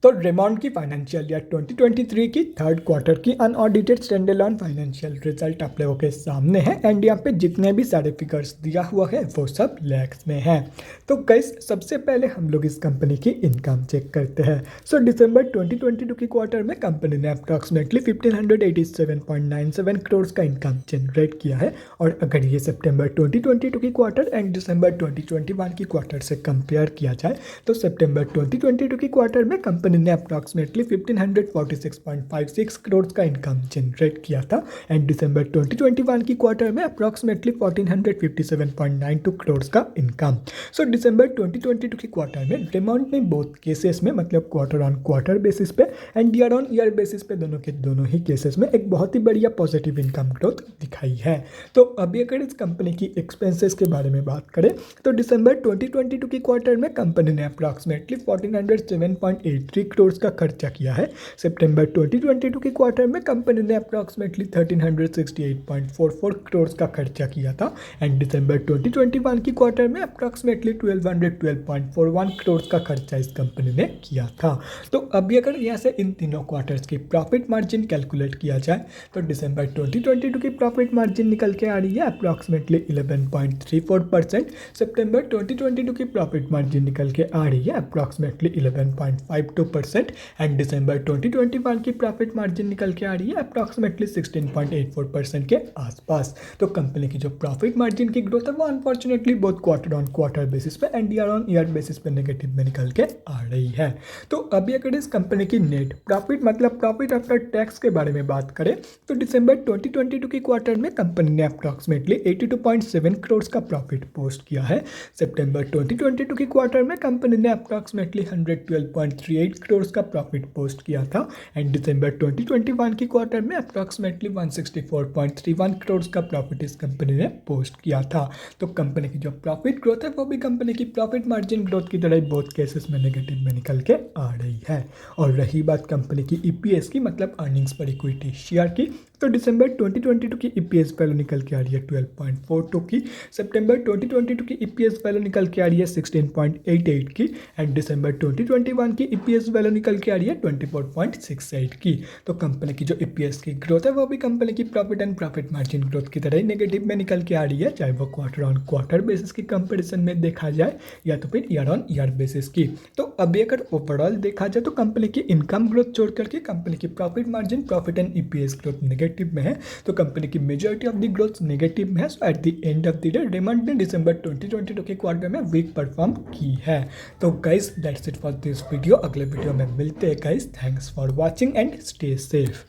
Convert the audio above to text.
तो रेमॉन्ड की financial year 2023 की थर्ड क्वार्टर की अनऑडिटेड स्टैंडअलोन फाइनेंशियल रिजल्ट आप लोगों के सामने है एंड यहाँ पे जितने भी सारे फिगर्स दिया हुआ है वो सब लैक्स में है। तो गाइस सबसे पहले हम लोग इस कंपनी की इनकम चेक करते हैं। सो दिसंबर 2022 की क्वार्टर में कंपनी ने अप्रॉक्सीमेटली 1587.97 करोड़ का इनकम जनरेट किया है। और अगर ये सितंबर 2022 की क्वार्टर एंड दिसंबर 2021 की क्वार्टर से कंपेयर किया जाए तो सितंबर 2022 की क्वार्टर में कंपनी ने अप्रॉक्सीमेटली 1546.56 करोड़ का इनकम जनरेट किया था एंड दिसंबर 2021 की क्वार्टर में अप्रॉक्सीमेटली 1457.92 करोड़ का इनकम। सो दिसंबर 2022 की क्वार्टर में रेमॉन्ड ने बोथ केसेस में मतलब क्वार्टर ऑन क्वार्टर बेसिस पे and year on year basis पे दोनों के दोनों ही केसेस में एक बहुत ही बढ़िया पॉजिटिव इनकम ग्रोथ दिखाई है। तो अभी अगर इस कंपनी की एक्सपेंसेस के बारे में बात करें तो दिसंबर 2022 की क्वार्टर में कंपनी ने अप्रॉक्सीमेटली 1407.83 करोड़ का खर्चा किया है। सितंबर 2022 की क्वार्टर में कंपनी ने अप्रॉक्सीमेटली 1368.44 करोड़ का खर्चा किया था एंड दिसंबर 2021 की क्वार्टर में अप्रॉक्सीमेटली 1212.41 करोड़ का खर्चा इस कंपनी ने किया था। तो अभी अगर यहाँ से इन तीनों क्वार्टर्स की प्रॉफिट मार्जिन कैलकुलेट किया जाए तो दिसंबर 2022 की प्रॉफिट मार्जिन निकल के आ रही है अप्रॉक्सीमेटली 11.34%। सितंबर 2022 की प्रॉफिट मार्जिन निकल के आ रही है अप्रॉक्सीमेटली 11.52% एंड दिसंबर 2021 की प्रॉफिट मार्जिन निकल के आ रही है अप्रॉक्सीमेटली 16.84% के आसपास। तो कंपनी की जो प्रॉफिट मार्जिन की ग्रोथ है वो अनफॉर्चुनेटली बहुत क्वार्टर ऑन क्वार्टर बेसिस पे and year on year basis पे नेगेटिव में निकल के आ रही है। तो अभी अगर इस कंपनी की नेट प्रॉफिट मतलब प्रॉफिट आफ्टर टैक्स के बारे में बात करें तो दिसंबर 2022 की क्वार्टर में कंपनी ने अप्रॉक्सीमेटली 82.7 करोड़ का प्रॉफिट पोस्ट किया है। सितंबर 2022 की क्वार्टर में कंपनी ने अप्रॉक्सीमेटली 112.38 करोड़ का प्रॉफिट पोस्ट किया था एंड दिसंबर 2021 की क्वार्टर में अप्रॉक्सीमेटली 164.31 करोड़ का प्रॉफिट इस कंपनी ने पोस्ट किया था। तो कंपनी की जो प्रॉफिट ग्रोथ है वो भी कंपनी की प्रॉफिट मार्जिन ग्रोथ की तरह बहुत केसेस में नेगेटिव में निकल के आ रही है। और रही बात कंपनी की ईपीएस की मतलब अर्निंग्स पर इक्विटी शेयर की तो दिसंबर 2022 की ईपीएस वैल्यू निकल के आ रही है 12.42 की। सितंबर 2022 की ईपीएस वैल्यू निकल के आ रही है 16.88 की एंड दिसंबर 2021 की ईपीएस वैल्यू निकल के आ रही है 24.68 की। तो कंपनी की जो ईपीएस की ग्रोथ है वो भी कंपनी की profit and profit margin growth की तरह ही नेगेटिव में निकल के आ रही है, चाहे वो क्वार्टर ऑन क्वार्टर बेसिस की कंपेरिजन में देखा जाए या तो फिर ईयर ऑन ईयर बेसिस की। तो अभी अगर ओवरऑल देखा जाए तो कंपनी की इनकम ग्रोथ छोड़ करके कंपनी की profit margin profit and EPS growth negative में है। तो कंपनी की majority of the growth negative में है। So at the end of the day Raymond ने दिसंबर 2022 के क्वार्टर में वीक परफॉर्म की है। तो guys that's it for this video. अगले वीडियो में मिलते हैं guys. Thanks for watching and stay safe.